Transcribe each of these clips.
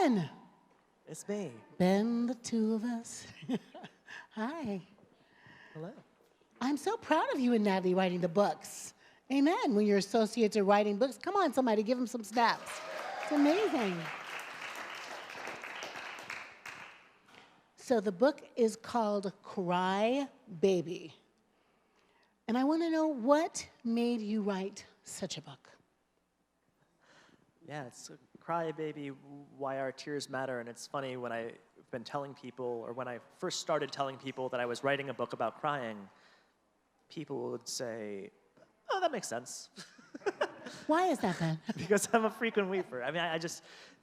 Ben. It's me. Ben, the two of us. Hi. Hello. I'm so proud of you and Natalie writing the books. Amen. When your associates are writing books, come on, somebody, give them some snaps. It's amazing. So the book is called Cry Baby. And I want to know what made you write such a book? Yeah, it's Cry Baby, Why Our Tears Matter. And it's funny, when I've been telling people, or when I first started telling people that I was writing a book about crying, people would say, oh, that makes sense. Why is that, Ben? Because I'm a frequent weeper. I mean,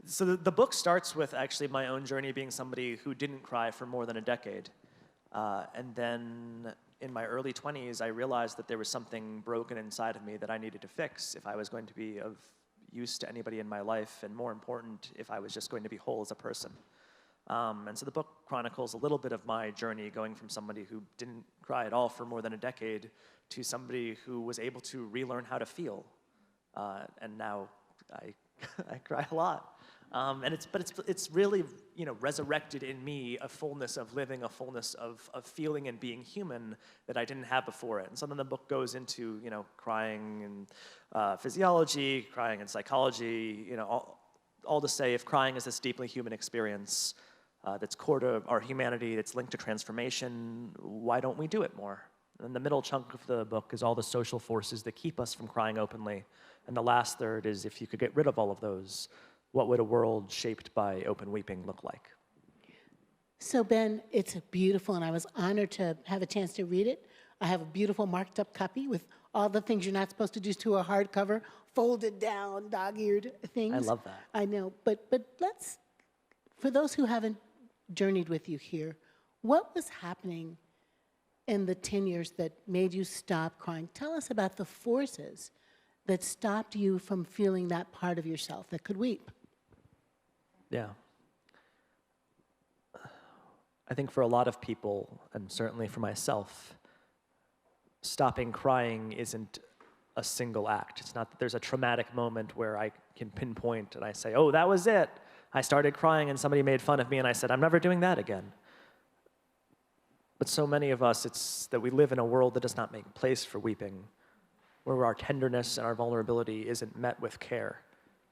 so the book starts with actually my own journey being somebody who didn't cry for more than a decade. And then in my early 20s, I realized that there was something broken inside of me that I needed to fix if I was going to be of use to anybody in my life, and more important, if I was just going to be whole as a person. And so the book chronicles a little bit of my journey going from somebody who didn't cry at all for more than a decade to somebody who was able to relearn how to feel. And now I cry a lot. And it's really, resurrected in me a fullness of living, a fullness of feeling and being human that I didn't have before it. And so then the book goes into, crying and physiology, crying and psychology, all to say, if crying is this deeply human experience that's core to our humanity, that's linked to transformation, why don't we do it more? And the middle chunk of the book is all the social forces that keep us from crying openly. And the last third is, if you could get rid of all of those, what would a world shaped by open weeping look like? So Ben, it's beautiful, and I was honored to have a chance to read it. I have a beautiful marked up copy with all the things you're not supposed to do to a hardcover, folded down, dog-eared things. I love that. I know, but let's, for those who haven't journeyed with you here, what was happening in the 10 years that made you stop crying? Tell us about the forces that stopped you from feeling that part of yourself that could weep. Yeah. I think for a lot of people, and certainly for myself, stopping crying isn't a single act. It's not that there's a traumatic moment where I can pinpoint and I say, oh, that was it. I started crying and somebody made fun of me and I said, I'm never doing that again. But so many of us, it's that we live in a world that does not make place for weeping, where our tenderness and our vulnerability isn't met with care.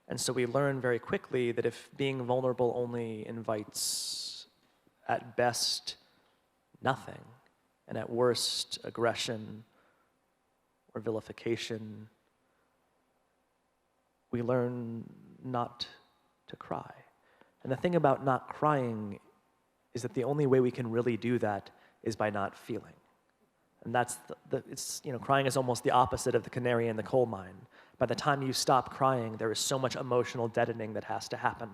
And so we learn very quickly that if being vulnerable only invites, at best, nothing, and at worst, aggression or vilification, we learn not to cry. And the thing about not crying is that the only way we can really do that is by not feeling. And that's crying is almost the opposite of the canary in the coal mine. By the time you stop crying, there is so much emotional deadening that has to happen.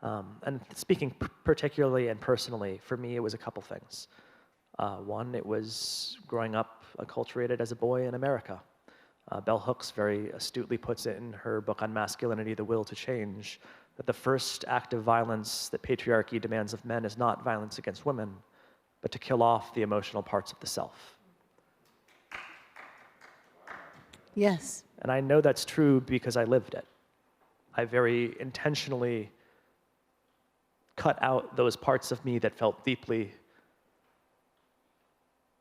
And speaking particularly and personally, for me, it was a couple things. One, it was growing up acculturated as a boy in America. Bell Hooks very astutely puts it in her book on masculinity, The Will to Change, that the first act of violence that patriarchy demands of men is not violence against women, but to kill off the emotional parts of the self. Yes. And I know that's true because I lived it. I very intentionally cut out those parts of me that felt deeply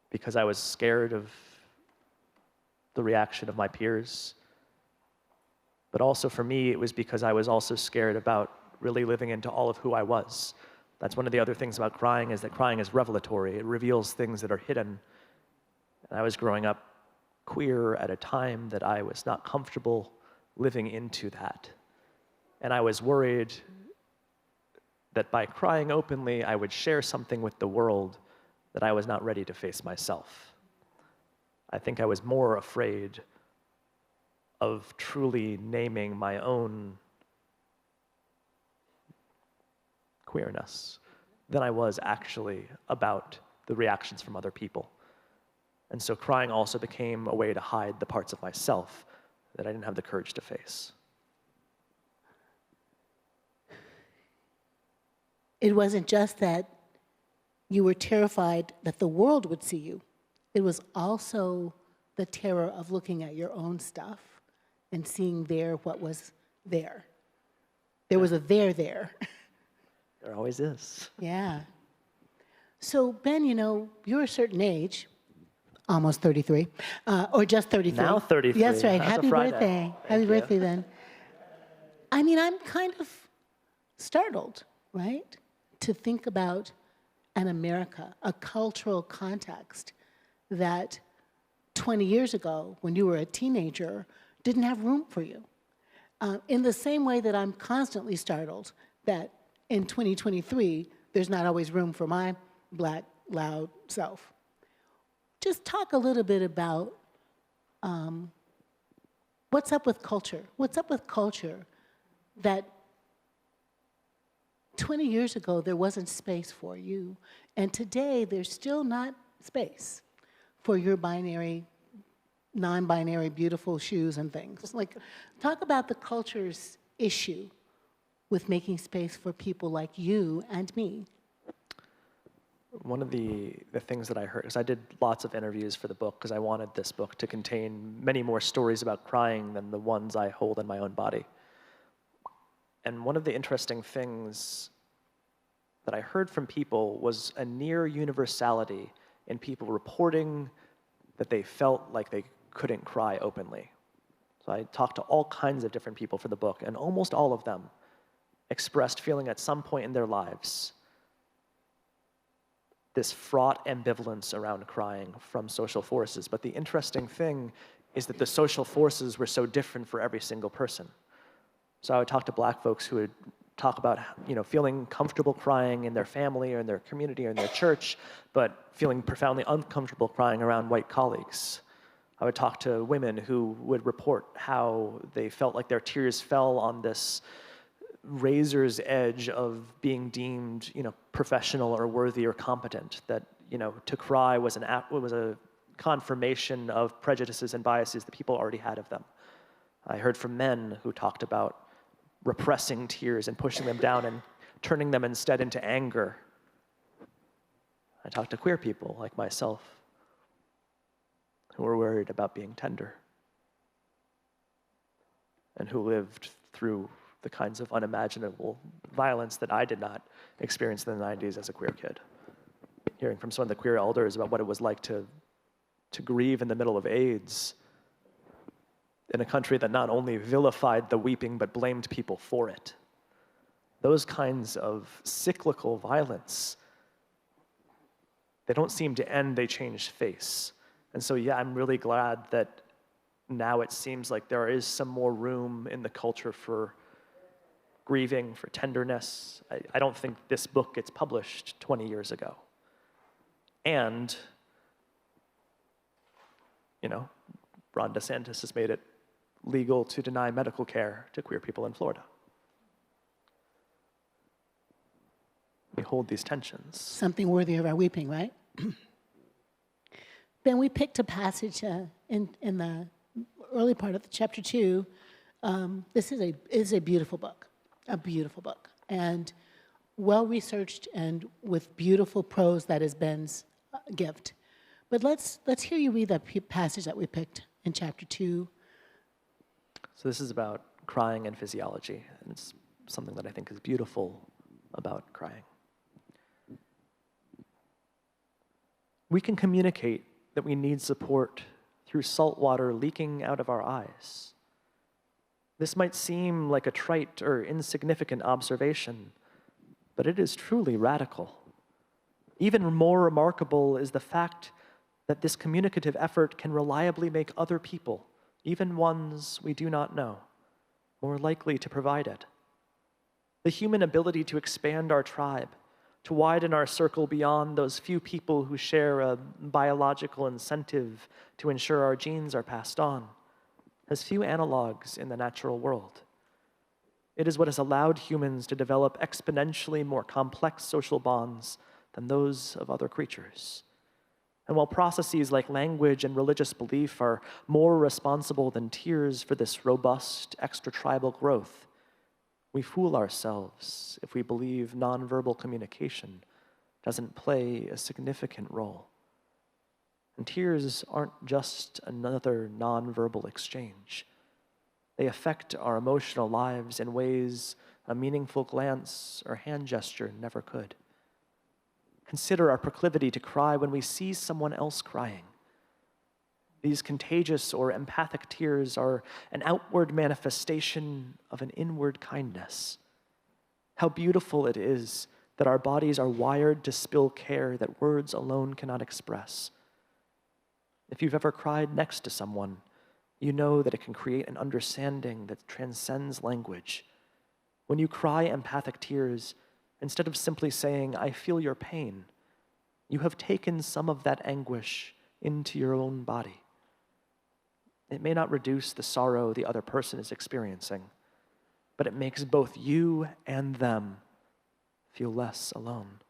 because I was scared of the reaction of my peers. But also for me, it was because I was also scared about really living into all of who I was. That's one of the other things about crying, is that crying is revelatory. It reveals things that are hidden. And I was growing up queer at a time that I was not comfortable living into that. And I was worried that by crying openly, I would share something with the world that I was not ready to face myself. I think I was more afraid of truly naming my own queerness than I was actually about the reactions from other people. And so crying also became a way to hide the parts of myself that I didn't have the courage to face. It wasn't just that you were terrified that the world would see you. It was also the terror of looking at your own stuff and seeing there what was there. There was a there there. There always is. Yeah. So, Ben, you're a certain age, almost 33, or just 33. Now 33. That's right. That's a Happy Friday. birthday. Thank Happy you. birthday, then. I mean, I'm kind of startled, right, to think about an America, a cultural context that 20 years ago, when you were a teenager, didn't have room for you. In the same way that I'm constantly startled that in 2023, there's not always room for my Black, loud self. Just talk a little bit about what's up with culture? What's up with culture that 20 years ago there wasn't space for you, and today there's still not space for your binary, non-binary, beautiful shoes and things. Like, talk about the culture's issue with making space for people like you and me. One of the things that I heard, because I did lots of interviews for the book, because I wanted this book to contain many more stories about crying than the ones I hold in my own body. And one of the interesting things that I heard from people was a near universality in people reporting that they felt like they couldn't cry openly. So I talked to all kinds of different people for the book, and almost all of them expressed feeling at some point in their lives this fraught ambivalence around crying from social forces. But the interesting thing is that the social forces were so different for every single person. So I would talk to Black folks who would talk about, feeling comfortable crying in their family or in their community or in their church, but feeling profoundly uncomfortable crying around white colleagues. I would talk to women who would report how they felt like their tears fell on this razor's edge of being deemed, professional or worthy or competent, that, to cry was a confirmation of prejudices and biases that people already had of them. I heard from men who talked about repressing tears and pushing them down and turning them instead into anger. I talked to queer people like myself who were worried about being tender and who lived through the kinds of unimaginable violence that I did not experience in the 90s as a queer kid. Hearing from some of the queer elders about what it was like to grieve in the middle of AIDS in a country that not only vilified the weeping but blamed people for it. Those kinds of cyclical violence, they don't seem to end, they change face. And so, yeah, I'm really glad that now it seems like there is some more room in the culture for grieving, for tenderness. I don't think this book gets published 20 years ago. And, Ron DeSantis has made it legal to deny medical care to queer people in Florida. We hold these tensions. Something worthy of our weeping, right? Ben, we picked a passage in the early part of the chapter 2. This is a beautiful book, and well-researched and with beautiful prose that is Ben's gift. But let's hear you read that passage that we picked in chapter 2. So this is about crying and physiology, and it's something that I think is beautiful about crying. We can communicate that we need support through salt water leaking out of our eyes. This might seem like a trite or insignificant observation, but it is truly radical. Even more remarkable is the fact that this communicative effort can reliably make other people, even ones we do not know, more likely to provide it. The human ability to expand our tribe, to widen our circle beyond those few people who share a biological incentive to ensure our genes are passed on, has few analogs in the natural world. It is what has allowed humans to develop exponentially more complex social bonds than those of other creatures. And while processes like language and religious belief are more responsible than tears for this robust extra-tribal growth, we fool ourselves if we believe nonverbal communication doesn't play a significant role. And tears aren't just another nonverbal exchange. They affect our emotional lives in ways A meaningful glance or hand gesture never could. Consider our proclivity to cry when we see someone else crying. These contagious or empathic tears are an outward manifestation of an inward kindness. How beautiful it is that our bodies are wired to spill care that words alone cannot express. If you've ever cried next to someone, you know that it can create an understanding that transcends language. When you cry empathic tears, instead of simply saying, "I feel your pain," you have taken some of that anguish into your own body. It may not reduce the sorrow the other person is experiencing, but it makes both you and them feel less alone.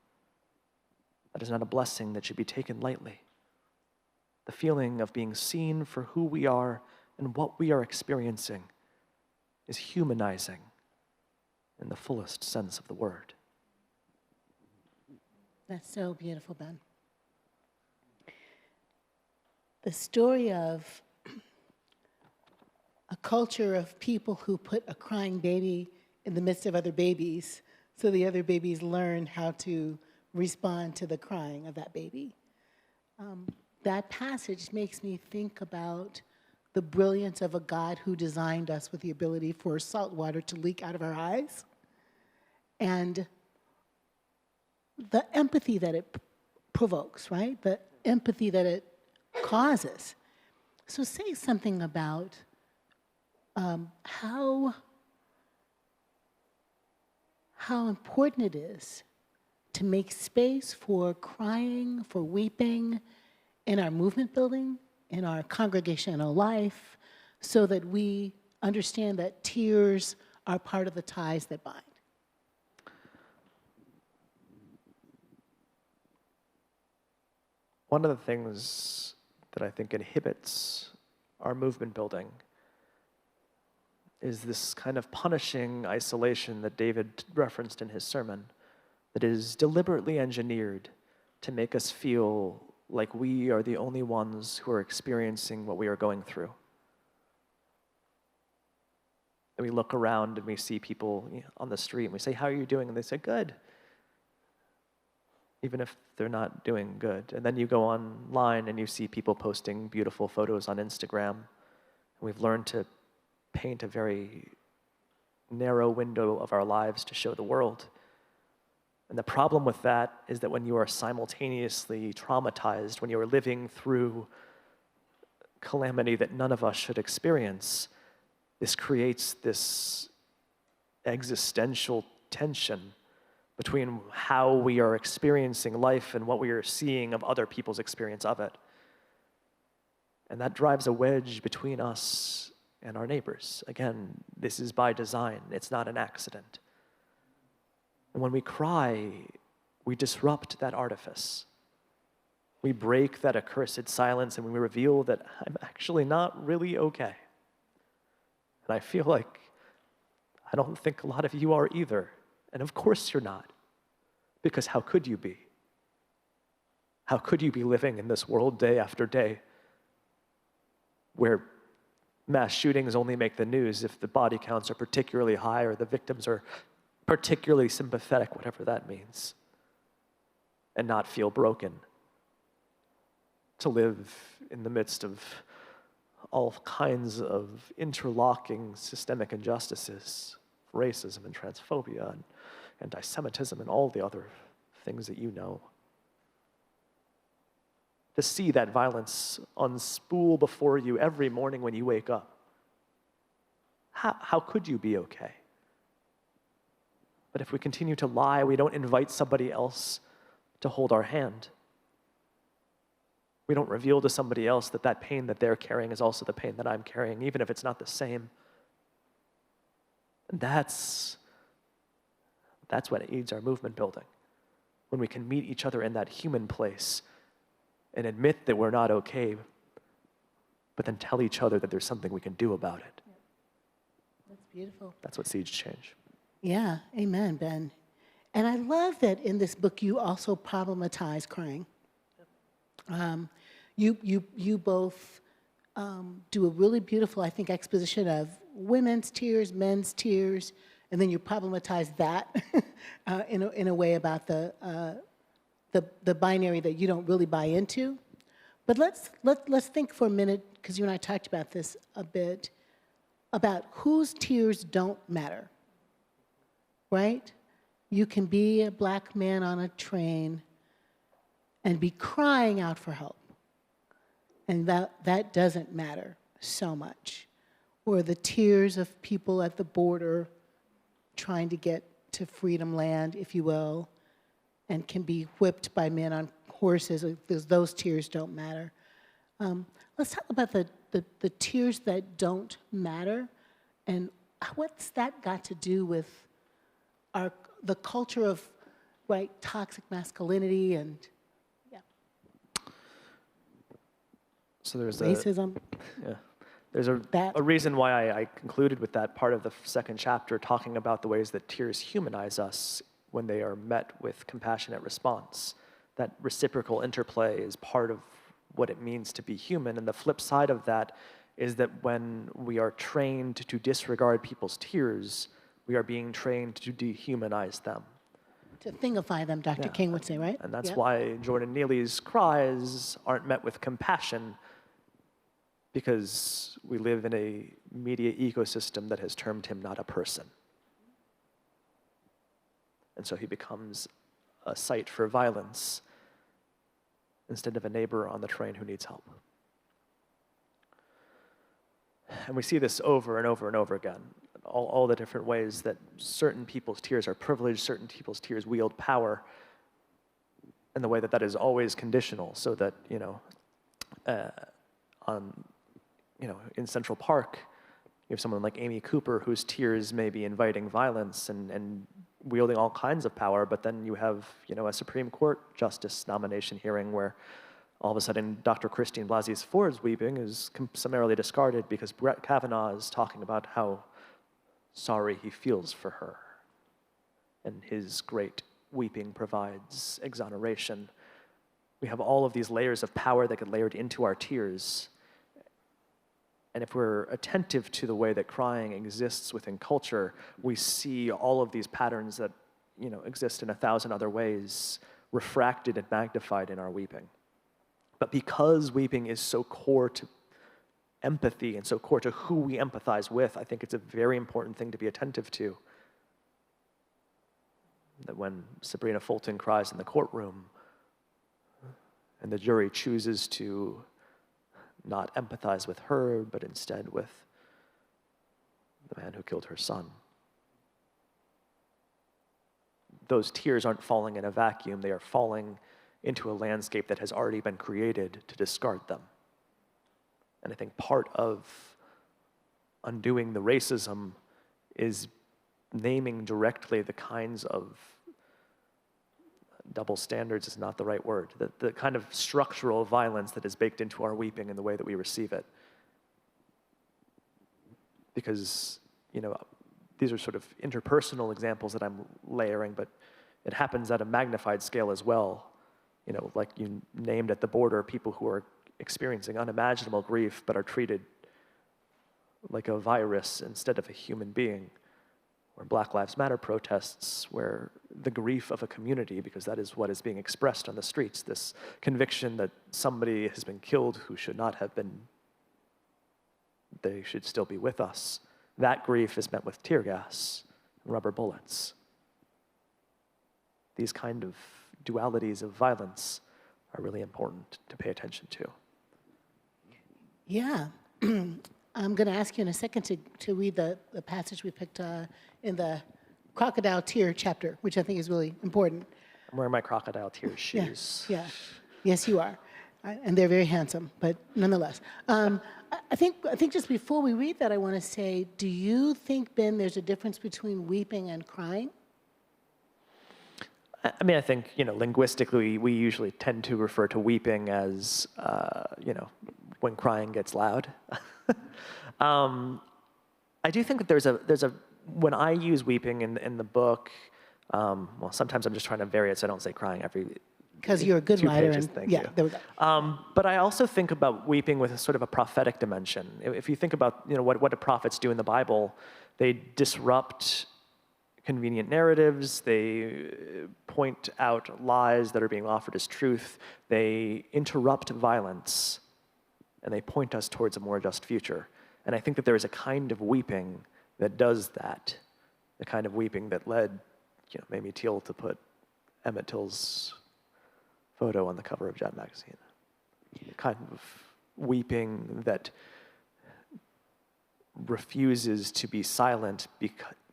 That is not a blessing that should be taken lightly. The feeling of being seen for who we are and what we are experiencing is humanizing in the fullest sense of the word. That's so beautiful, Ben. The story of a culture of people who put a crying baby in the midst of other babies so the other babies learn how to respond to the crying of that baby. That passage makes me think about the brilliance of a God who designed us with the ability for salt water to leak out of our eyes, and the empathy that it provokes, right? The empathy that it causes. So say something about how important it is to make space for crying, for weeping in our movement building, in our congregational life, so that we understand that tears are part of the ties that bind. One of the things that I think inhibits our movement building is this kind of punishing isolation that David referenced in his sermon, that is deliberately engineered to make us feel like we are the only ones who are experiencing what we are going through. And we look around and we see people on the street and we say, "How are you doing?" And they say, "Good," even if they're not doing good. And then you go online and you see people posting beautiful photos on Instagram. And we've learned to paint a very narrow window of our lives to show the world. And the problem with that is that when you are simultaneously traumatized, when you are living through calamity that none of us should experience, this creates this existential tension between how we are experiencing life and what we are seeing of other people's experience of it. And that drives a wedge between us and our neighbors. Again, this is by design. It's not an accident. And when we cry, we disrupt that artifice. We break that accursed silence and we reveal that I'm actually not really okay. And I feel like I don't think a lot of you are either. And of course you're not. Because how could you be? How could you be living in this world day after day where mass shootings only make the news if the body counts are particularly high or the victims are particularly sympathetic, whatever that means, and not feel broken? To live in the midst of all kinds of interlocking systemic injustices, racism and transphobia and anti-Semitism and all the other things that you know. To see that violence unspool before you every morning when you wake up. How could you be okay? But if we continue to lie, we don't invite somebody else to hold our hand. We don't reveal to somebody else that that pain that they're carrying is also the pain that I'm carrying, even if it's not the same. And that's what aids our movement building. When we can meet each other in that human place and admit that we're not okay, but then tell each other that there's something we can do about it. That's beautiful. That's what seeds change. Yeah, amen, Ben. And I love that in this book you also problematize crying. You both do a really beautiful, I think, exposition of women's tears, men's tears, and then you problematize that in a way about the binary that you don't really buy into. But let's think for a minute, because you and I talked about this a bit, about whose tears don't matter, right? You can be a black man on a train and be crying out for help, and that doesn't matter so much. Or the tears of people at the border trying to get to freedom land, if you will, and can be whipped by men on horses, because those tears don't matter. Let's talk about the tears that don't matter, and what's that got to do with the culture of, right, toxic masculinity and So there's racism? There's a reason why I concluded with that part of the second chapter, talking about the ways that tears humanize us when they are met with compassionate response. That reciprocal interplay is part of what it means to be human. And the flip side of that is that when we are trained to disregard people's tears, we are being trained to dehumanize them. To thingify them, Dr. King would say, right? And that's why Jordan Neely's cries aren't met with compassion, because we live in a media ecosystem that has termed him not a person. And so he becomes a site for violence instead of a neighbor on the train who needs help. And we see this over and over and over again, all the different ways that certain people's tears are privileged, certain people's tears wield power, and the way that that is always conditional, so that, in Central Park, you have someone like Amy Cooper whose tears may be inviting violence and wielding all kinds of power, but then you have, a Supreme Court justice nomination hearing where all of a sudden Dr. Christine Blasey Ford's weeping is summarily discarded because Brett Kavanaugh is talking about how sorry he feels for her, and his great weeping provides exoneration. We have all of these layers of power that get layered into our tears. And if we're attentive to the way that crying exists within culture, we see all of these patterns that, exist in 1,000 other ways, refracted and magnified in our weeping. But because weeping is so core to empathy and so core to who we empathize with, I think it's a very important thing to be attentive to. That when Sabrina Fulton cries in the courtroom, and the jury chooses to not empathize with her, but instead with the man who killed her son. Those tears aren't falling in a vacuum, they are falling into a landscape that has already been created to discard them. And I think part of undoing the racism is naming directly the kinds of double standards is not the right word, the kind of structural violence that is baked into our weeping and the way that we receive it. Because, these are sort of interpersonal examples that I'm layering, but it happens at a magnified scale as well. Like you named at the border, people who are experiencing unimaginable grief but are treated like a virus instead of a human being. Or Black Lives Matter protests, where the grief of a community, because that is what is being expressed on the streets, this conviction that somebody has been killed who should not have been, they should still be with us. That grief is met with tear gas and rubber bullets. These kind of dualities of violence are really important to pay attention to. Yeah. I'm going to ask you in a second to read the passage we picked in the crocodile tear chapter, which I think is really important. I'm wearing my crocodile tear shoes. Yeah. Yes, you are. And they're very handsome, but nonetheless. I think just before we read that, I want to say, do you think, Ben, there's a difference between weeping and crying? I think, linguistically, we usually tend to refer to weeping as, when crying gets loud. I do think that there's a when I use weeping in the book, sometimes I'm just trying to vary it so I don't say crying every because you're a good writer. Thank you. There we go. But I also think about weeping with a sort of a prophetic dimension. If you think about what do prophets do in the Bible, they disrupt convenient narratives. They point out lies that are being offered as truth. They interrupt violence, and they point us towards a more just future. And I think that there is a kind of weeping that does that, the kind of weeping that led, Mamie Teal to put Emmett Till's photo on the cover of Jet magazine. The kind of weeping that refuses to be silent,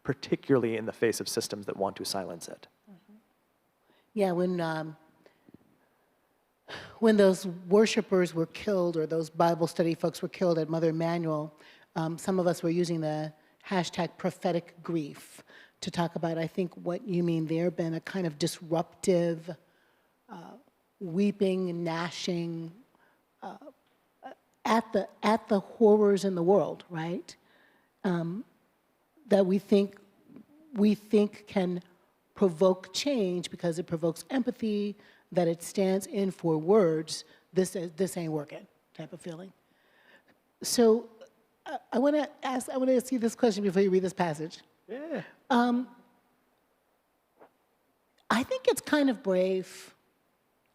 particularly in the face of systems that want to silence it. Yeah, when those worshipers were killed, or those Bible study folks were killed at Mother Emanuel, some of us were using the hashtag prophetic grief to talk about, I think, what you mean there, been a kind of disruptive, weeping, gnashing at the horrors in the world, right? That we think can provoke change because it provokes empathy, that it stands in for words, this ain't working type of feeling. So I want to ask you this question before you read this passage. Yeah. I think it's kind of brave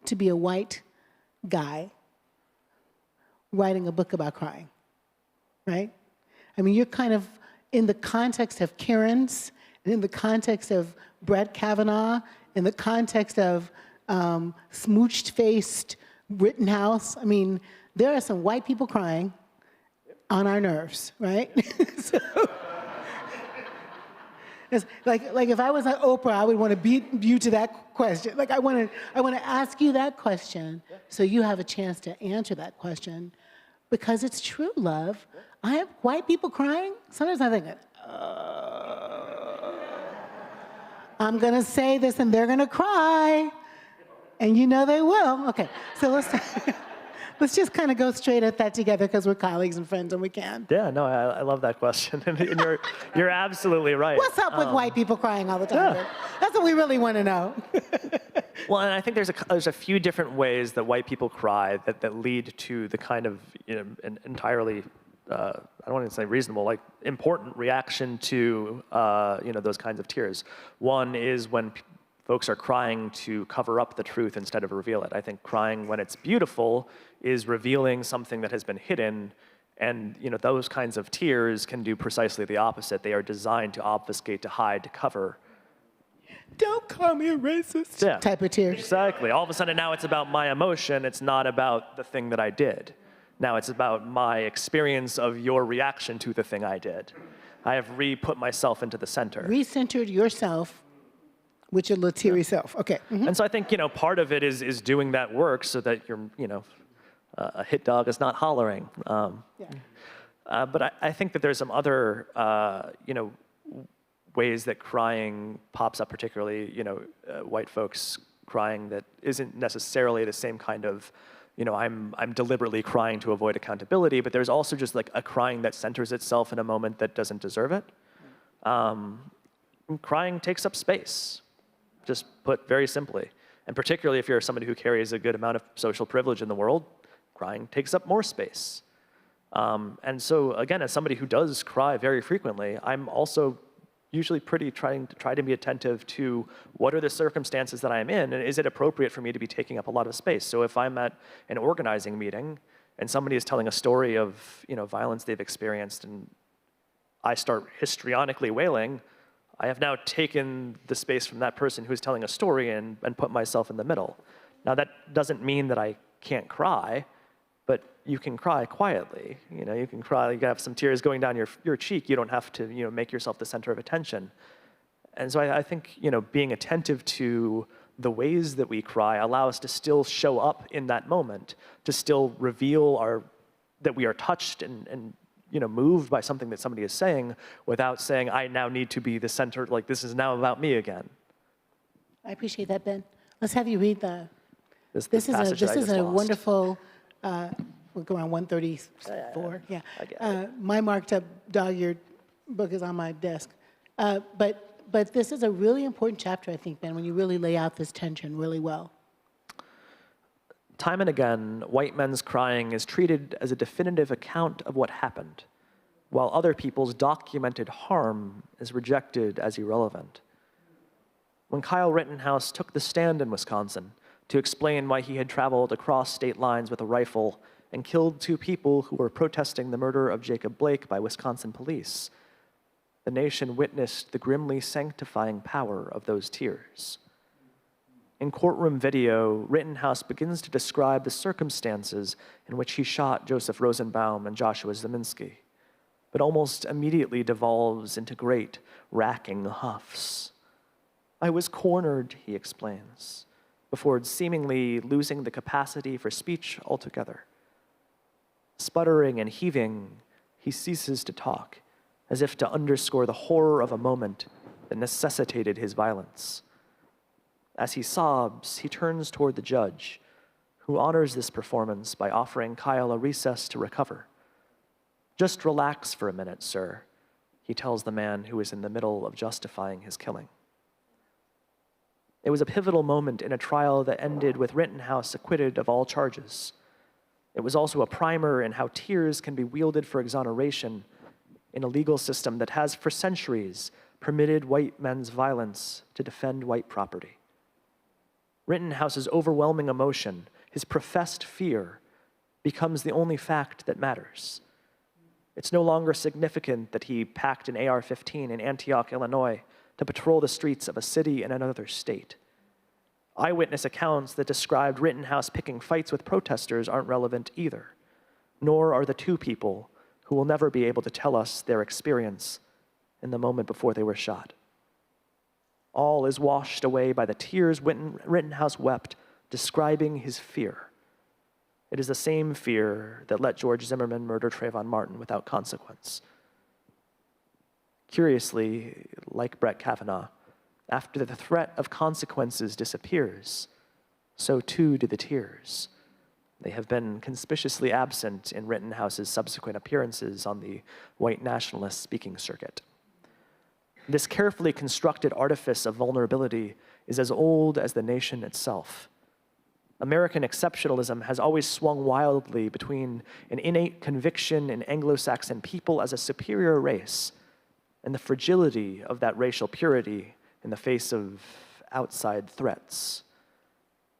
to be a white guy writing a book about crying, right? I mean, you're kind of in the context of Karen's, and in the context of Brett Kavanaugh, in the context of smooched-faced Rittenhouse. I mean, there are some white people crying on our nerves, right? So, it's like if I was at Oprah, I would want to beat you to that question. Like I want to ask you that question so you have a chance to answer that question, because it's true, love. I have white people crying. Sometimes I'm thinking, I'm gonna say this and they're gonna cry, and you know they will. Okay, so let's just kind of go straight at that together because we're colleagues and friends and we can. Yeah, no, I love that question, and you're absolutely right. What's up with white people crying all the time? Yeah. That's what we really want to know. Well, and I think there's a few different ways that white people cry that lead to the kind of an entirely I don't want to say reasonable, like important reaction to those kinds of tears. One is when folks are crying to cover up the truth instead of reveal it. I think crying when it's beautiful is revealing something that has been hidden, and those kinds of tears can do precisely the opposite. They are designed to obfuscate, to hide, to cover. Don't call me a racist. Yeah. Type of tears. Exactly. All of a sudden now it's about my emotion. It's not about the thing that I did. Now it's about my experience of your reaction to the thing I did. I have re-put myself into the center. Recentered yourself with your little teary self. Okay. Mm-hmm. And so I think part of it is doing that work so that you're a hit dog is not hollering. But I think that there's some other ways that crying pops up, particularly white folks crying that isn't necessarily the same kind of I'm deliberately crying to avoid accountability, but there's also just like a crying that centers itself in a moment that doesn't deserve it. Crying takes up space, just put very simply. And particularly if you're somebody who carries a good amount of social privilege in the world, crying takes up more space. And so again, as somebody who does cry very frequently, I'm also usually trying to be attentive to what are the circumstances that I'm in, and is it appropriate for me to be taking up a lot of space? So if I'm at an organizing meeting and somebody is telling a story of violence they've experienced, and I start histrionically wailing, I have now taken the space from that person who's telling a story and put myself in the middle. Now that doesn't mean that I can't cry, but you can cry quietly. You can cry, you can have some tears going down your cheek. You don't have to make yourself the center of attention. And so I think being attentive to the ways that we cry allow us to still show up in that moment, to still reveal that we are touched and moved by something that somebody is saying, without saying, I now need to be the center, like this is now about me again. I appreciate that, Ben. Let's have you read This is a lost. wonderful, we'll go around 134, yeah. I get it. My marked up dog-eared book is on my desk. But this is a really important chapter, I think, Ben, when you really lay out this tension really well. Time and again, white men's crying is treated as a definitive account of what happened, while other people's documented harm is rejected as irrelevant. When Kyle Rittenhouse took the stand in Wisconsin to explain why he had traveled across state lines with a rifle and killed 2 people who were protesting the murder of Jacob Blake by Wisconsin police, the nation witnessed the grimly sanctifying power of those tears. In courtroom video, Rittenhouse begins to describe the circumstances in which he shot Joseph Rosenbaum and Joshua Zeminski, but almost immediately devolves into great, racking huffs. "I was cornered," he explains, before seemingly losing the capacity for speech altogether. Sputtering and heaving, he ceases to talk, as if to underscore the horror of a moment that necessitated his violence. As he sobs, he turns toward the judge, who honors this performance by offering Kyle a recess to recover. "Just relax for a minute, sir," he tells the man who is in the middle of justifying his killing. It was a pivotal moment in a trial that ended with Rittenhouse acquitted of all charges. It was also a primer in how tears can be wielded for exoneration in a legal system that has, for centuries, permitted white men's violence to defend white property. Rittenhouse's overwhelming emotion, his professed fear, becomes the only fact that matters. It's no longer significant that he packed an AR-15 in Antioch, Illinois, to patrol the streets of a city in another state. Eyewitness accounts that described Rittenhouse picking fights with protesters aren't relevant either, nor are the 2 people who will never be able to tell us their experience in the moment before they were shot. All is washed away by the tears Rittenhouse wept, describing his fear. It is the same fear that let George Zimmerman murder Trayvon Martin without consequence. Curiously, like Brett Kavanaugh, after the threat of consequences disappears, so too do the tears. They have been conspicuously absent in Rittenhouse's subsequent appearances on the white nationalist speaking circuit. This carefully constructed artifice of vulnerability is as old as the nation itself. American exceptionalism has always swung wildly between an innate conviction in Anglo-Saxon people as a superior race and the fragility of that racial purity in the face of outside threats.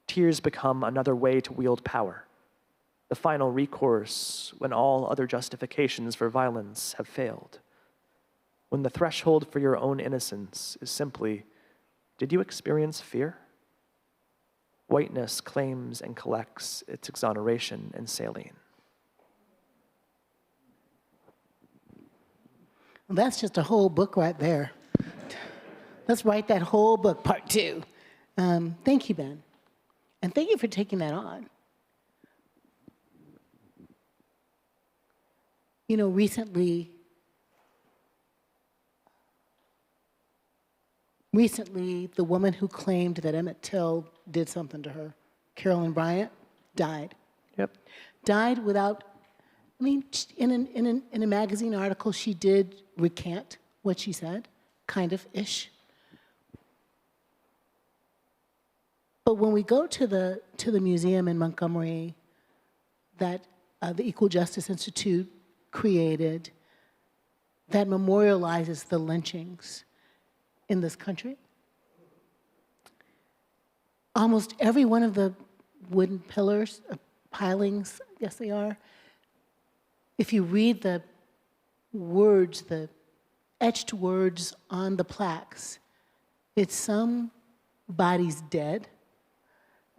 Tears become another way to wield power, the final recourse when all other justifications for violence have failed. When the threshold for your own innocence is simply, did you experience fear? Whiteness claims and collects its exoneration in saline. Well, that's just a whole book right there. Let's write that whole book, part 2. Thank you, Ben. And thank you for taking that on. You know, recently, the woman who claimed that Emmett Till did something to her, Carolyn Bryant, died. Yep. Died without, I mean, in a magazine article, she did recant what she said, kind of-ish. But when we go to the museum in Montgomery that the Equal Justice Institute created that memorializes the lynchings in this country, almost every one of the wooden pillars, pilings, I guess they are, if you read the words, the etched words on the plaques, it's somebody's dead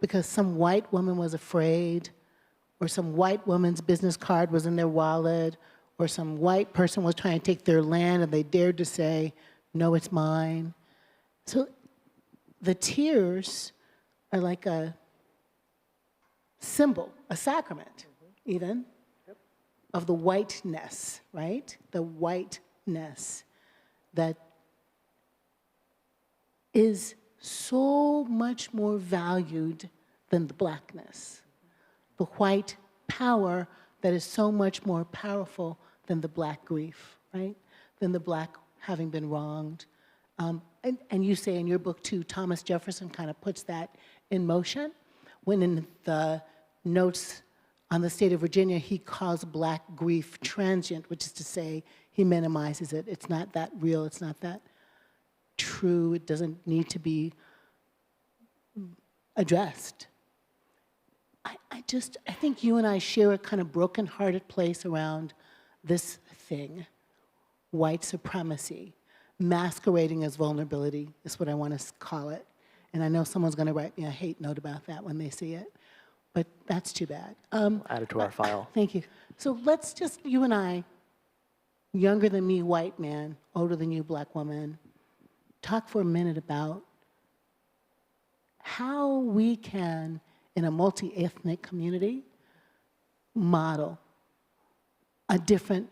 because some white woman was afraid, or some white woman's business card was in their wallet, or some white person was trying to take their land and they dared to say, no, it's mine. So the tears are like a symbol, a sacrament, even, of the whiteness, right? The whiteness that is so much more valued than the blackness. The white power that is so much more powerful than the black grief, right? Than the black having been wronged. And you say in your book too, Thomas Jefferson kind of puts that in motion when in the notes on the state of Virginia, he calls black grief transient, which is to say he minimizes it. It's not that real, it's not that true. It doesn't need to be addressed. I think you and I share a kind of broken-hearted place around this thing, white supremacy, masquerading as vulnerability is what I want to call it. And I know someone's going to write me a hate note about that when they see it, but that's too bad. Add it to our file. Thank you. So let's just, you and I, younger than me, white man, older than you, black woman, talk for a minute about how we can, in a multi-ethnic community, model a different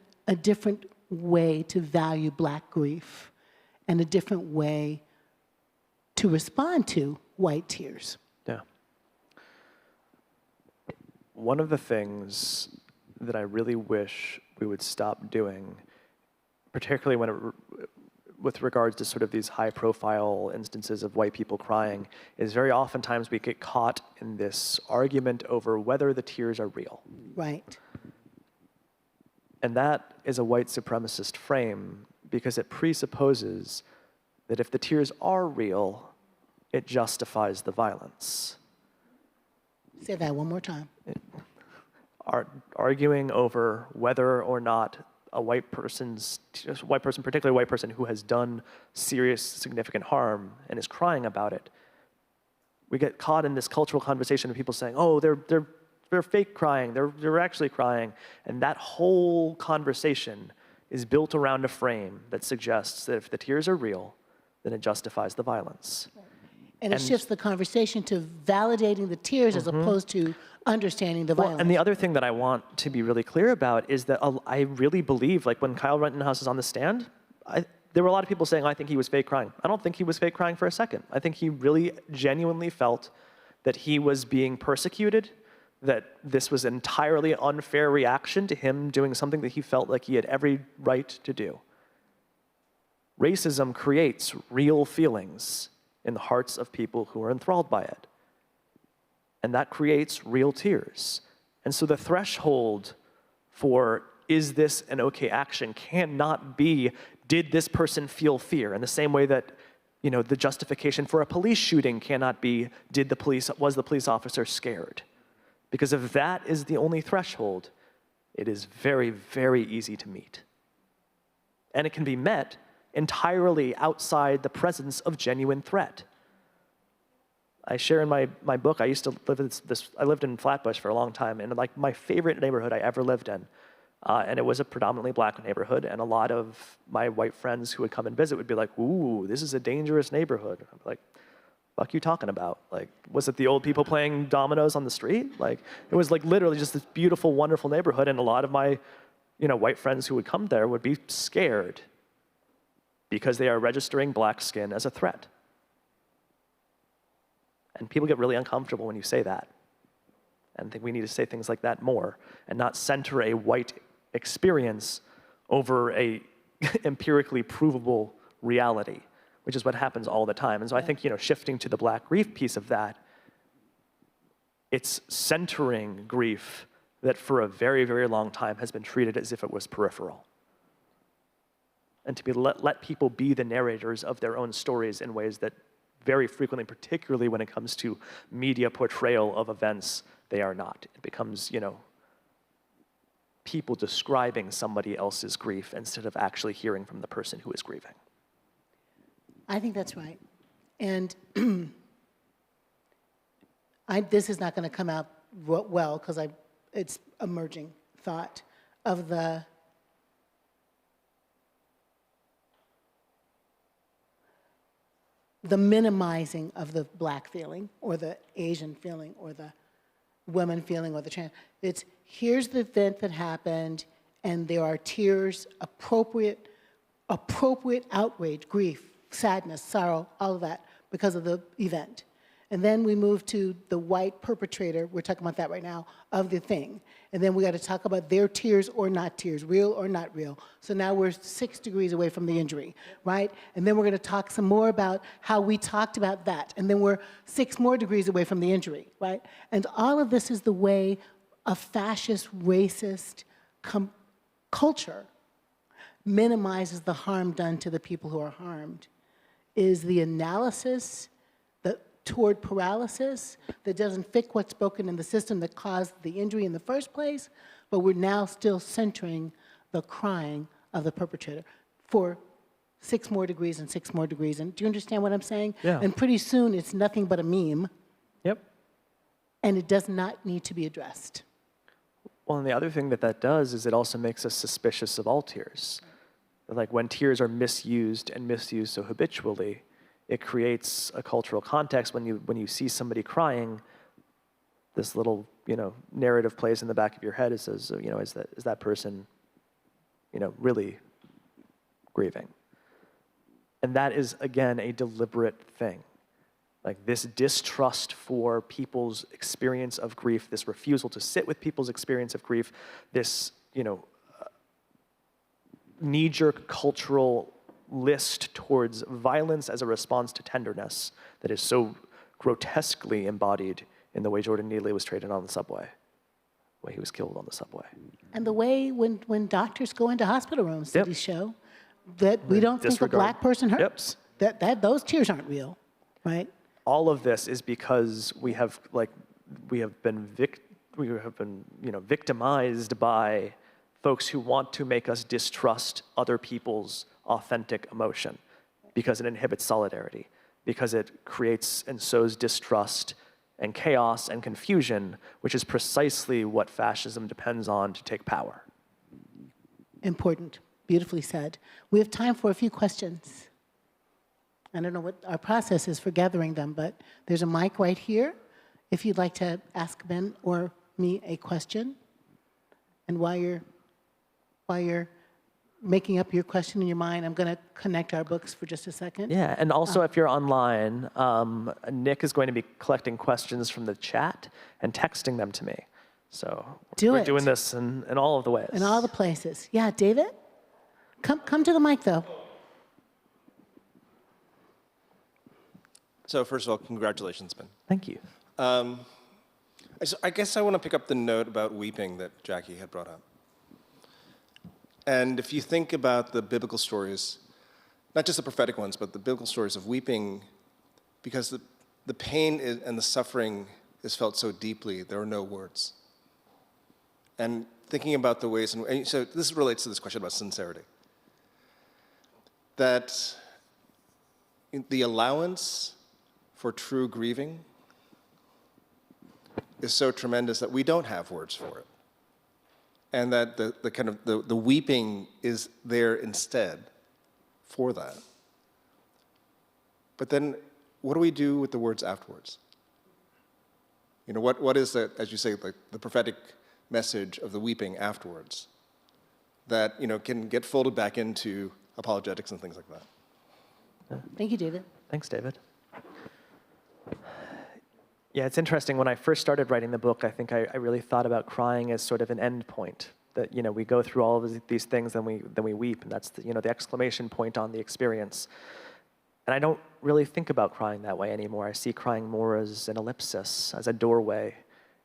way to value black grief and a different way to respond to white tears. Yeah. One of the things that I really wish we would stop doing, particularly with regards to sort of these high-profile instances of white people crying, is very oftentimes we get caught in this argument over whether the tears are real. Right. And that is a white supremacist frame because it presupposes that if the tears are real, it justifies the violence. Say that one more time. Arguing over whether or not a white person, particularly a white person who has done serious, significant harm and is crying about it, we get caught in this cultural conversation of people saying, oh, they're fake crying, they're actually crying. And that whole conversation is built around a frame that suggests that if the tears are real, then it justifies the violence. And it shifts the conversation to validating the tears as opposed to understanding the violence. And the other thing that I want to be really clear about is that I really believe, like when Kyle Rittenhouse is on the stand, there were a lot of people saying, I think he was fake crying. I don't think he was fake crying for a second. I think he really genuinely felt that he was being persecuted, that this was an entirely unfair reaction to him doing something that he felt like he had every right to do. Racism creates real feelings in the hearts of people who are enthralled by it. And that creates real tears. And so the threshold for, is this an okay action, cannot be, did this person feel fear? In the same way that, the justification for a police shooting cannot be, was the police officer scared? Because if that is the only threshold, it is very, very easy to meet. And it can be met entirely outside the presence of genuine threat. I share in my book, I used to live in I lived in Flatbush for a long time, and like my favorite neighborhood I ever lived in. And it was a predominantly black neighborhood, and a lot of my white friends who would come and visit would be like, ooh, this is a dangerous neighborhood. I'm like, fuck you talking about? Like, was it the old people playing dominoes on the street? Like, it was like literally just this beautiful, wonderful neighborhood, and a lot of my, white friends who would come there would be scared because they are registering black skin as a threat. And people get really uncomfortable when you say that. And I think we need to say things like that more and not center a white experience over a empirically provable reality, which is what happens all the time. And so I think, shifting to the black grief piece of that, it's centering grief that for a very, very long time has been treated as if it was peripheral. And to let people be the narrators of their own stories in ways that very frequently, particularly when it comes to media portrayal of events, they are not. It becomes, people describing somebody else's grief instead of actually hearing from the person who is grieving. I think that's right. And this is not going to come out well because it's emerging thought of the minimizing of the black feeling or the Asian feeling or the women feeling or the trans. It's here's the event that happened and there are tears, appropriate outrage, grief, sadness, sorrow, all of that because of the event. And then we move to the white perpetrator, we're talking about that right now, of the thing. And then we got to talk about their tears or not tears, real or not real. So now we're 6 degrees away from the injury, right? And then we're going to talk some more about how we talked about that. And then we're 6 more degrees away from the injury, right? And all of this is the way a fascist, racist culture minimizes the harm done to the people who are harmed. is the analysis toward paralysis that doesn't fit what's broken in the system that caused the injury in the first place, but we're now still centering the crying of the perpetrator for 6 more degrees and 6 more degrees. And do you understand what I'm saying? Yeah. And pretty soon it's nothing but a meme, Yep. and it does not need to be addressed. Well, and the other thing that that does is it also makes us suspicious of all tears. Like when tears are misused and misused so habitually, it creates a cultural context. When you see somebody crying, this little narrative plays in the back of your head. It says, is that person really grieving? And that is, again, a deliberate thing. Like this distrust for people's experience of grief, this refusal to sit with people's experience of grief, this knee-jerk cultural list towards violence as a response to tenderness that is so grotesquely embodied in the way Jordan Neely was treated on the subway, the way he was killed on the subway. And the way when doctors go into hospital rooms, Yep. studies show that we don't think a Disregard. black person hurts. That those tears aren't real, right? All of this is because we have been victimized by folks who want to make us distrust other people's authentic emotion because it inhibits solidarity, because it creates and sows distrust and chaos and confusion, which is precisely what fascism depends on to take power. Important. Beautifully said. We have time for a few questions. I don't know what our process is for gathering them, but there's a mic right here if you'd like to ask Ben or me a question. And while you're making up your question in your mind, I'm going to connect our books for just a second. Yeah, and also if you're online, Nick is going to be collecting questions from the chat and texting them to me. So we're doing this in all of the ways. In all the places. Yeah, David? Come to the mic, though. So first of all, congratulations, Ben. Thank you. I guess I want to pick up the note about weeping that Jacqui had brought up. And if you think about the biblical stories, not just the prophetic ones, but the biblical stories of weeping, because the pain and the suffering is felt so deeply, there are no words. And thinking about the ways, and so this relates to this question about sincerity, that the allowance for true grieving is so tremendous that we don't have words for it. And that the kind of the weeping is there instead for that. But then what do we do with the words afterwards? What is that, as you say, like the prophetic message of the weeping afterwards that can get folded back into apologetics and things like that? Thank you, David. Thanks, David. Yeah, it's interesting. When I first started writing the book, I think I really thought about crying as sort of an end point. That we go through all of these things, then we weep, and that's the exclamation point on the experience. And I don't really think about crying that way anymore. I see crying more as an ellipsis, as a doorway,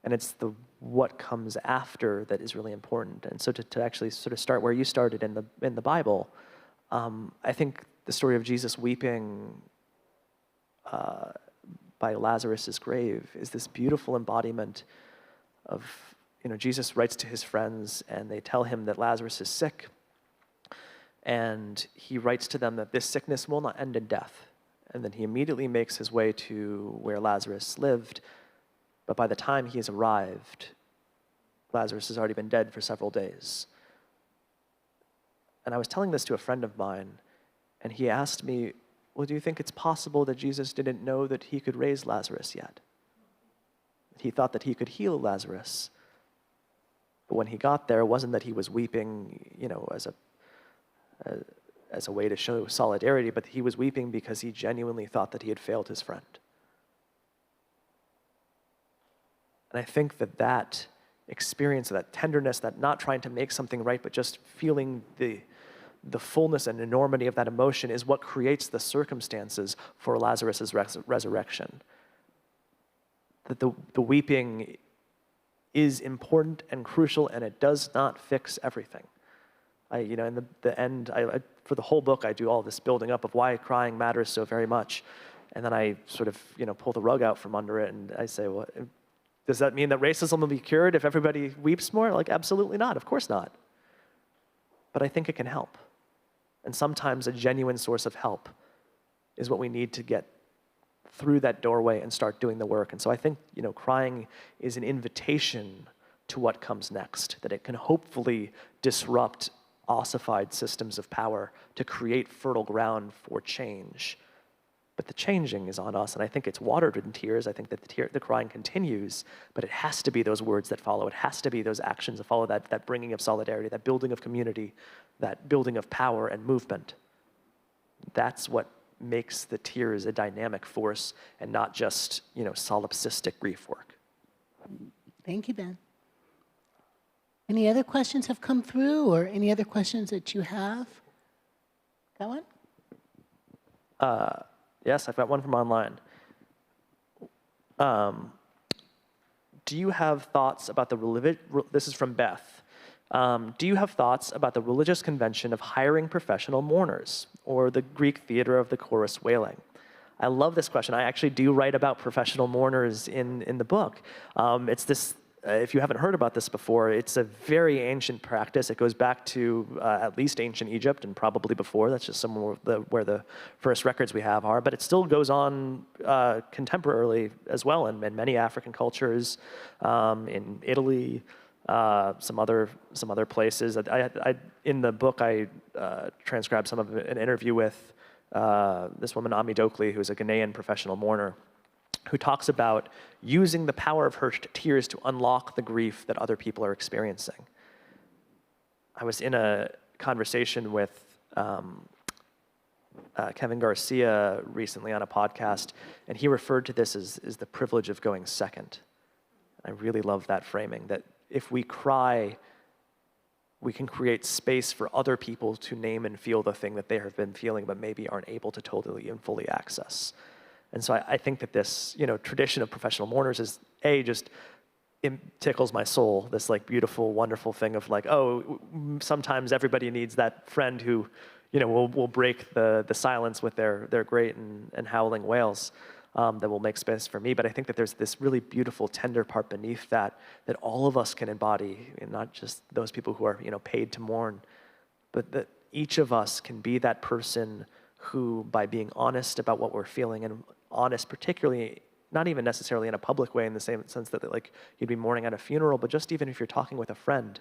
and it's the what comes after that is really important. And so to actually sort of start where you started in the Bible, I think the story of Jesus weeping by Lazarus' grave is this beautiful embodiment of, Jesus writes to his friends and they tell him that Lazarus is sick. And he writes to them that this sickness will not end in death. And then he immediately makes his way to where Lazarus lived. But by the time he has arrived, Lazarus has already been dead for several days. And I was telling this to a friend of mine, and he asked me, well, do you think it's possible that Jesus didn't know that he could raise Lazarus yet? He thought that he could heal Lazarus. But when he got there, it wasn't that he was weeping, as a way to show solidarity, but he was weeping because he genuinely thought that he had failed his friend. And I think that experience, that tenderness, that not trying to make something right, but just feeling the fullness and enormity of that emotion is what creates the circumstances for Lazarus' resurrection. That the weeping is important and crucial, and it does not fix everything. In the end, I for the whole book, I do all this building up of why crying matters so very much. And then I sort of, pull the rug out from under it and I say, well, does that mean that racism will be cured if everybody weeps more? Like, absolutely not, of course not. But I think it can help. And sometimes a genuine source of help is what we need to get through that doorway and start doing the work. And so I think, crying is an invitation to what comes next, that it can hopefully disrupt ossified systems of power to create fertile ground for change. But the changing is on us, and I think it's watered in tears. I think that the crying continues, but it has to be those words that follow. It has to be those actions that follow, that bringing of solidarity, that building of community, that building of power and movement. That's what makes the tears a dynamic force and not just, solipsistic grief work. Thank you, Ben. Any other questions have come through, or any other questions that you have? Got one? Yes, I've got one from online. Do you have thoughts about this is from Beth. Do you have thoughts about the religious convention of hiring professional mourners, or the Greek theater of the chorus wailing? I love this question. I actually do write about professional mourners in the book. It's this, if you haven't heard about this before, it's a very ancient practice. It goes back to at least ancient Egypt and probably before. That's just somewhere where the first records we have are. But it still goes on contemporarily as well in many African cultures, in Italy, some other places. In the book, I transcribed some of an interview with this woman, Ami Dokli, who's a Ghanaian professional mourner, who talks about using the power of her tears to unlock the grief that other people are experiencing. I was in a conversation with Kevin Garcia recently on a podcast, and he referred to this as the privilege of going second. I really love that framing, that if we cry, we can create space for other people to name and feel the thing that they have been feeling but maybe aren't able to totally and fully access. And so I think that this, tradition of professional mourners is, just it tickles my soul, this like beautiful, wonderful thing of like, sometimes everybody needs that friend who, will break the silence with their great and howling wails. That will make space for me. But I think that there's this really beautiful, tender part beneath that all of us can embody, and not just those people who are, paid to mourn, but that each of us can be that person who, by being honest about what we're feeling, and honest particularly, not even necessarily in a public way in the same sense that like you'd be mourning at a funeral, but just even if you're talking with a friend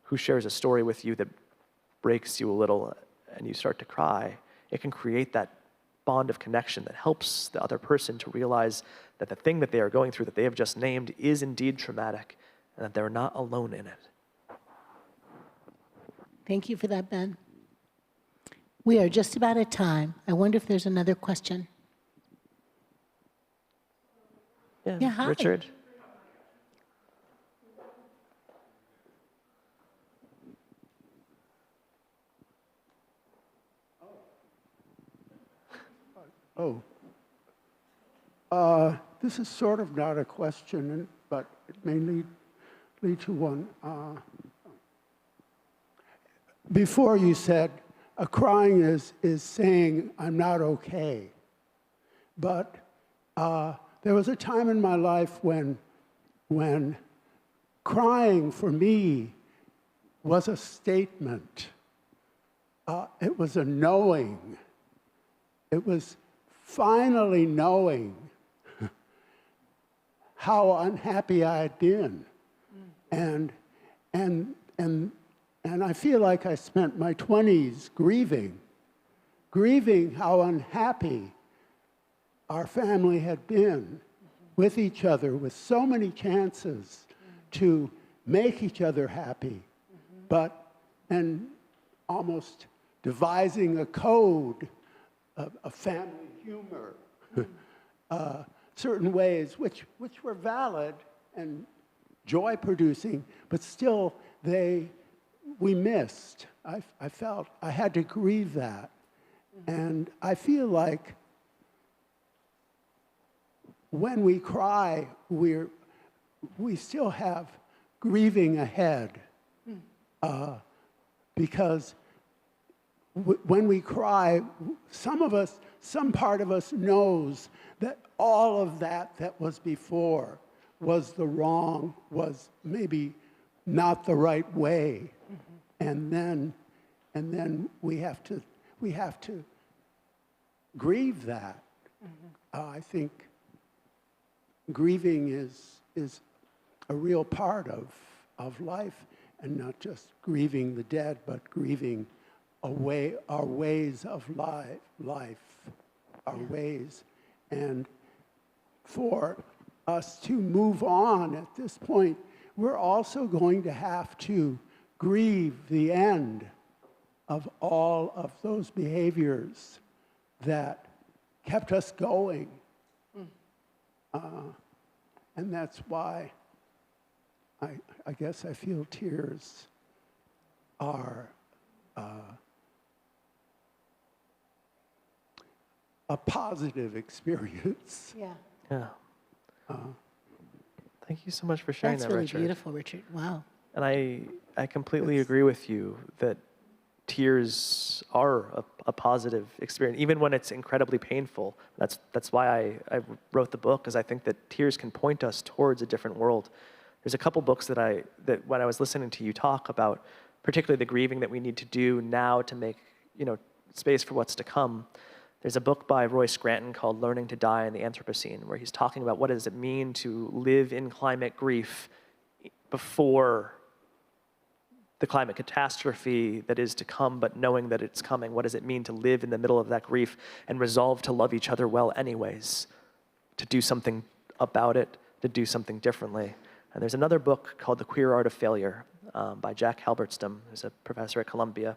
who shares a story with you that breaks you a little and you start to cry, it can create that bond of connection that helps the other person to realize that the thing that they are going through that they have just named is indeed traumatic and that they're not alone in it. Thank you for that, Ben. We are just about at time. I wonder if there's another question. Yeah, hi. Richard? This is sort of not a question, but it may lead to one. Before you said, crying is saying, I'm not okay. But there was a time in my life when crying for me was a statement. It was a knowing. It was finally knowing how unhappy I had been. And I feel like I spent my 20s grieving how unhappy our family had been with each other, with so many chances to make each other happy, and almost devising a code of family humor, certain ways which were valid and joy-producing, but still we missed. I felt I had to grieve that. And I feel like when we cry, we still have grieving ahead, because when we cry, some part of us knows that all of that was before was the wrong, was maybe not the right way. And then we have to grieve that. I think grieving is a real part of life, and not just grieving the dead, but grieving our ways of life, our ways. And for us to move on at this point, we're also going to have to grieve the end of all of those behaviors that kept us going. And that's why I guess I feel tears are a positive experience. Yeah. Yeah. Thank you so much for sharing That's that, really Richard. beautiful, Richard. Wow. And I completely agree with you that tears are a positive experience, even when it's incredibly painful. That's why I wrote the book, because I think that tears can point us towards a different world. There's a couple books that when I was listening to you talk about, particularly the grieving that we need to do now to make space for what's to come. There's a book by Roy Scranton called Learning to Die in the Anthropocene, where he's talking about what does it mean to live in climate grief before the climate catastrophe that is to come, but knowing that it's coming. What does it mean to live in the middle of that grief and resolve to love each other well anyways, to do something about it, to do something differently. And there's another book called The Queer Art of Failure by Jack Halberstam, who's a professor at Columbia.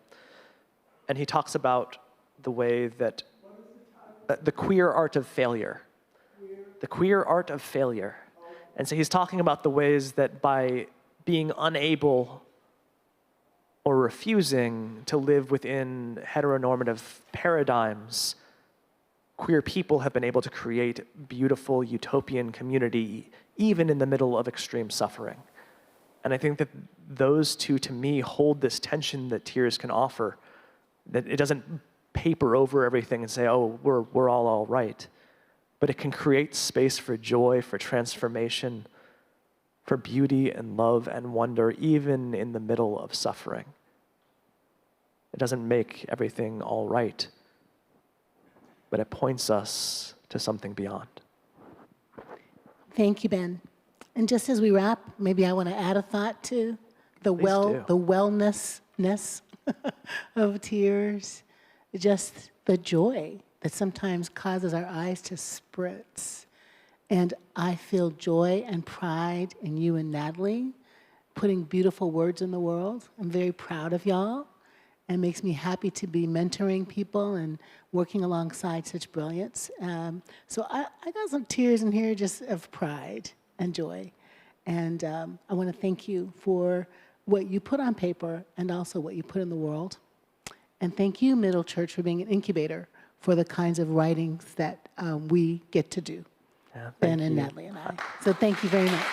And he talks about the way that the queer art of failure. The queer art of failure. And so he's talking about the ways that by being unable or refusing to live within heteronormative paradigms, queer people have been able to create beautiful utopian community, even in the middle of extreme suffering. And I think that those two, to me, hold this tension that tears can offer, that it doesn't paper over everything and say, oh, we're all right. But it can create space for joy, for transformation, for beauty and love and wonder, even in the middle of suffering. It doesn't make everything all right, but it points us to something beyond. Thank you, Ben. And just as we wrap, maybe I want to add a thought to the wellness of tears. Just the joy that sometimes causes our eyes to spritz. And I feel joy and pride in you and Natalie, putting beautiful words in the world. I'm very proud of y'all, and it makes me happy to be mentoring people and working alongside such brilliance. So I got some tears in here just of pride and joy. And I want to thank you for what you put on paper and also what you put in the world. And thank you, Middle Church, for being an incubator for the kinds of writings that we get to do, Ben and Natalie and I. So thank you very much.